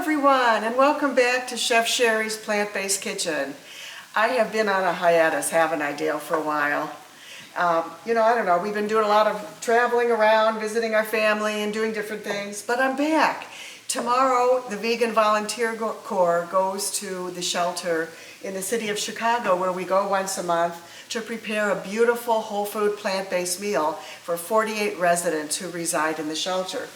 everyone, and welcome back to Chef Sherry's Plant-Based Kitchen. I have been on a hiatus, haven't I, Dale, for a while. I don't know, we've been doing a lot of traveling around, visiting our family and doing different things, but I'm back. Tomorrow, the Vegan Volunteer Corps goes to the shelter in the city of Chicago, where we go once a month to prepare a beautiful whole food plant-based meal for 48 residents who reside in the shelter.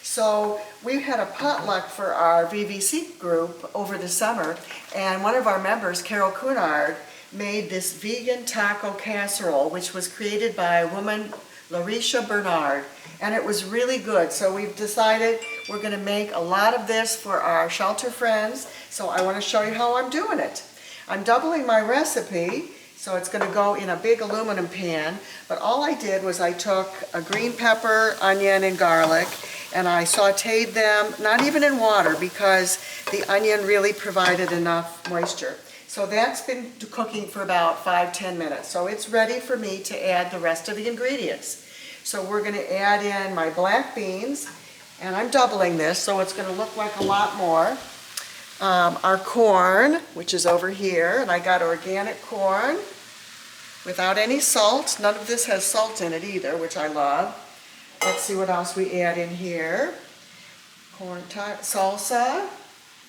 So we had a potluck for our VVC group over the summer, and one of our members, Carol Cunard, made this vegan taco casserole, which was created by a woman, Larisha Bernard, and it was really good. So we've decided we're going to make a lot of this for our shelter friends, so I want to show you how I'm doing it. I'm doubling my recipe, so it's going to go in a big aluminum pan, but all I did was I took a green pepper, onion, and garlic, and I sauteed them, not even in water, because the onion really provided enough moisture. So that's been cooking for about 5-10 minutes. So it's ready for me to add the rest of the ingredients. So we're going to add in my black beans, and I'm doubling this, so it's going to look like a lot more. Our corn, which is over here, and I got organic corn without any salt. None of this has salt in it either, which I love. Let's see what else we add in here. Corn salsa.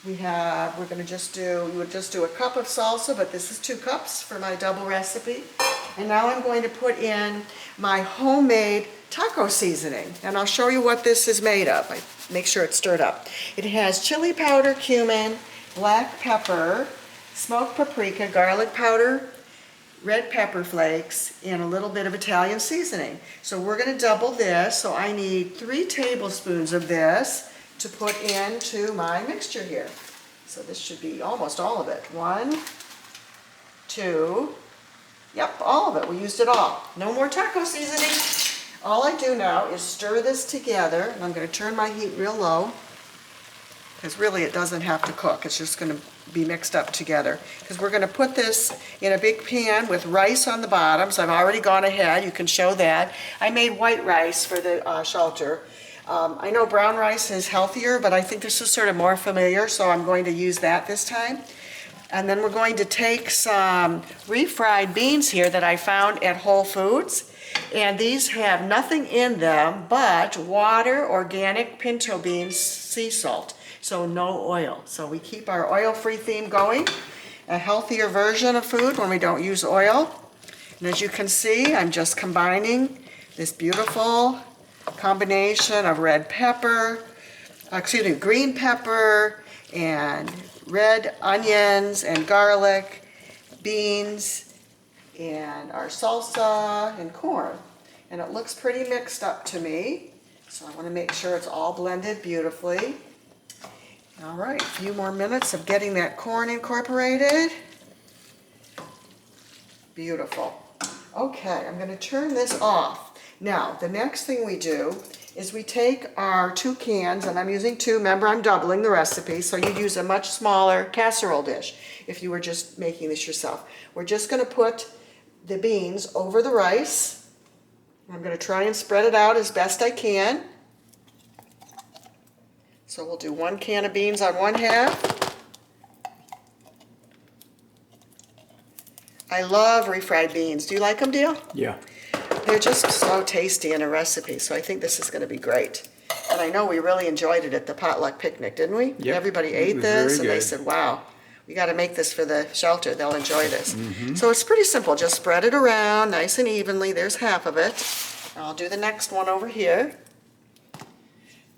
We would just do a cup of salsa, but this is 2 cups for my double recipe. And now I'm going to put in my homemade taco seasoning, and I'll show you what this is made of. I make sure it's stirred up. It has chili powder, cumin, black pepper, smoked paprika, garlic powder, red pepper flakes, and a little bit of Italian seasoning. So we're going to double this, so I need 3 tablespoons of this to put into my mixture here. So this should be almost all of it. 1, 2, yep, all of it. We used it all. No more taco seasoning. All I do now is stir this together, and I'm going to turn my heat real low, because really it doesn't have to cook. It's just going to be mixed up together, because we're going to put this in a big pan with rice on the bottom. So I've already gone ahead. You can show that. I made white rice for the shelter. I know brown rice is healthier, but I think this is sort of more familiar, so I'm going to use that this time. And then we're going to take some refried beans here that I found at Whole Foods, and these have nothing in them but water, organic pinto beans, sea salt. So no oil. So we keep our oil-free theme going, a healthier version of food when we don't use oil. And as you can see, I'm just combining this beautiful combination of green pepper and red onions and garlic, beans, and our salsa and corn. And it looks pretty mixed up to me. So I want to make sure it's all blended beautifully. All right, a few more minutes of getting that corn incorporated. Beautiful. Okay, I'm going to turn this off. Now, the next thing we do is we take our 2 cans, and I'm using 2. Remember, I'm doubling the recipe, so you use a much smaller casserole dish if you were just making this yourself. We're just going to put the beans over the rice. I'm going to try and spread it out as best I can. So we'll do 1 can of beans on one half. I love refried beans. Do you like them, Dale? Yeah. They're just so tasty in a recipe, so I think this is going to be great. And I know we really enjoyed it at the potluck picnic, didn't we? Yep. Everybody ate this, and they said, wow, we got to make this for the shelter. They'll enjoy this. So it's pretty simple. Just spread it around nice and evenly. There's half of it. I'll do the next one over here.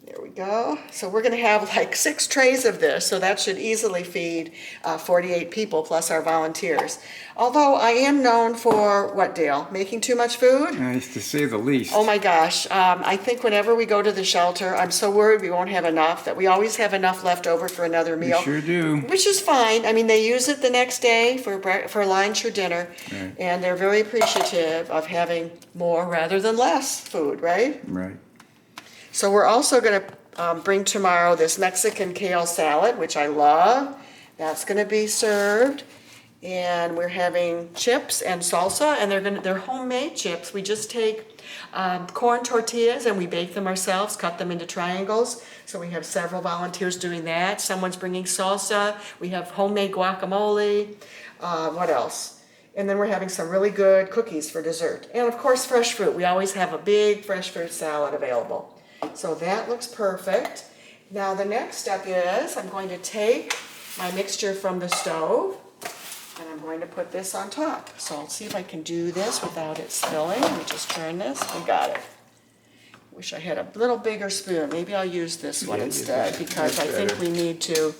There we go. So we're going to have like 6 trays of this, so that should easily feed 48 people plus our volunteers. Although I am known for, what, Dale? Making too much food? Nice, to say the least. Oh my gosh. I think whenever we go to the shelter, I'm so worried we won't have enough, that we always have enough left over for another meal. We sure do. Which is fine. I mean, they use it the next day for lunch or dinner, Right. and they're very appreciative of having more rather than less food, right? Right. So we're also going to bring tomorrow this Mexican kale salad, which I love. That's going to be served. And we're having chips and salsa, and they're homemade chips. We just take corn tortillas and we bake them ourselves, cut them into triangles. So we have several volunteers doing that. Someone's bringing salsa. We have homemade guacamole. What else? And then we're having some really good cookies for dessert. And of course, fresh fruit. We always have a big fresh fruit salad available. So that looks perfect. Now the next step is I'm going to take my mixture from the stove, and I'm going to put this on top. So I'll see if I can do this without it spilling. Let me just turn this. We got it. Wish I had a little bigger spoon. Maybe I'll use this one instead, because I think we need to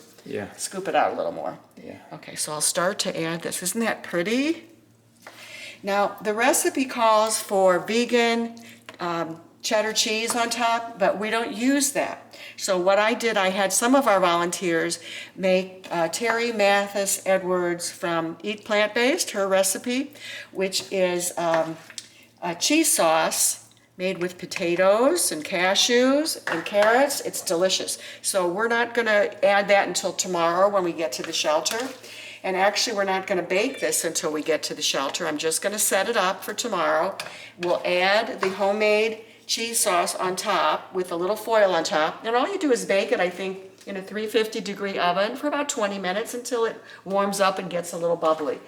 scoop it out a little more. Yeah. Okay, so I'll start to add this. Isn't that pretty? Now, the recipe calls for vegan cheddar cheese on top, but we don't use that. So what I did, I had some of our volunteers make Terri Mathis Edwards from Eat Plant-Based, her recipe, which is a cheese sauce made with potatoes and cashews and carrots. It's delicious. So we're not going to add that until tomorrow when we get to the shelter. And actually, we're not going to bake this until we get to the shelter. I'm just going to set it up for tomorrow. We'll add the homemade cheese sauce on top with a little foil on top. And all you do is bake it, I think, in a 350-degree oven for about 20 minutes until it warms up and gets a little bubbly.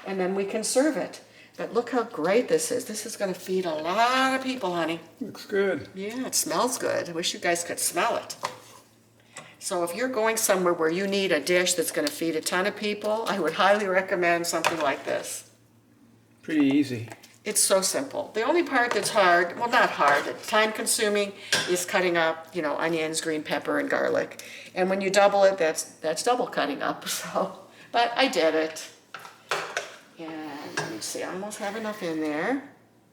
And then we can serve it. But look how great this is. This is going to feed a lot of people, honey. Looks good. Yeah, it smells good. I wish you guys could smell it. So if you're going somewhere where you need a dish that's going to feed a ton of people, I would highly recommend something like this. Pretty easy. It's so simple. The only part that's hard, well, not hard, time consuming, is cutting up, onions, green pepper, and garlic. And when you double it, that's double cutting up. So, but I did it. And let me see, I almost have enough in there.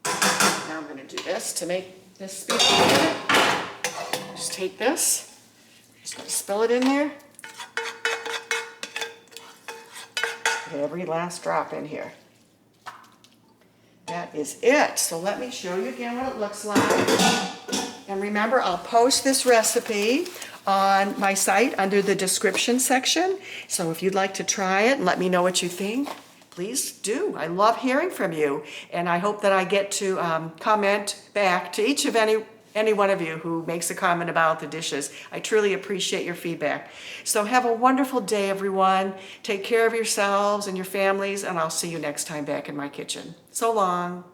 Now I'm going to do this to make this speed. Just take this. Just going to spill it in there. Put every last drop in here. That is it. So let me show you again what it looks like. And remember, I'll post this recipe on my site under the description section. So if you'd like to try it and let me know what you think, please do. I love hearing from you. And I hope that I get to comment back to each of any one of you who makes a comment about the dishes. I truly appreciate your feedback. So have a wonderful day, everyone. Take care of yourselves and your families, and I'll see you next time back in my kitchen. So long.